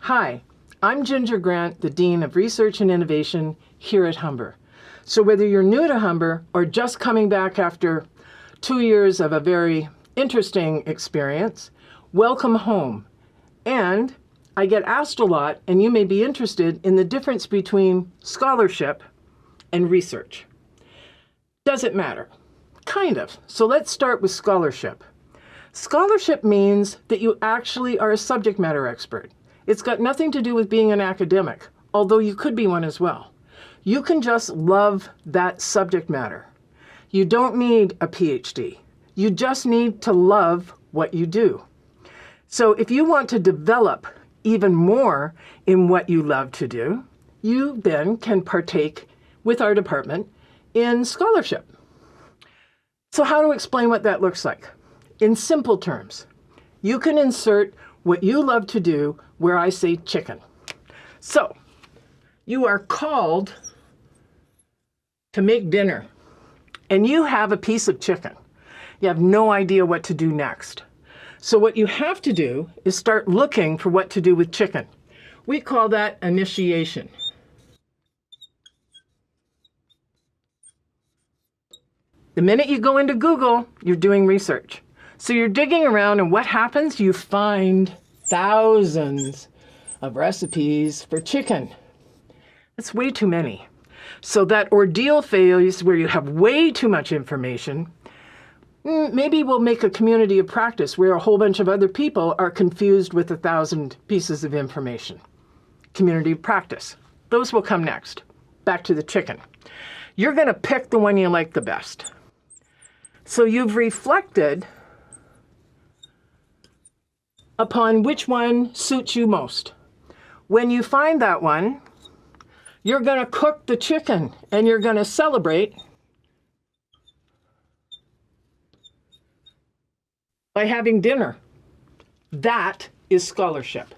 Hi, I'm Ginger Grant, the Dean of Research and Innovation here at Humber. So whether you're new to Humber or just coming back after 2 years of a very interesting experience, welcome home. And I get asked a lot, and you may be interested in the difference between scholarship and research. Does it matter? Kind of. So let's start with scholarship. Scholarship means that you actually are a subject matter expert. It's got nothing to do with being an academic, although you could be one as well. You can just love that subject matter. You don't need a PhD. You just need to love what you do. So if you want to develop even more in what you love to do, you then can partake with our department in scholarship. So how to explain what that looks like? In simple terms, you can insert what you love to do where I say chicken. So you are called to make dinner and you have a piece of chicken. You have no idea what to do next. So what you have to do is start looking for what to do with chicken. We call that initiation. The minute you go into Google, you're doing research. So you're digging around, and what happens? You find thousands of recipes for chicken. That's way too many. So that ordeal phase where you have way too much information, maybe we'll make a community of practice where a whole bunch of other people are confused with 1,000 pieces of information. Community of practice. Those will come next. Back to the chicken. You're going to pick the one you like the best. So you've reflected upon which one suits you most. When you find that one, you're going to cook the chicken and you're going to celebrate by having dinner. That is scholarship.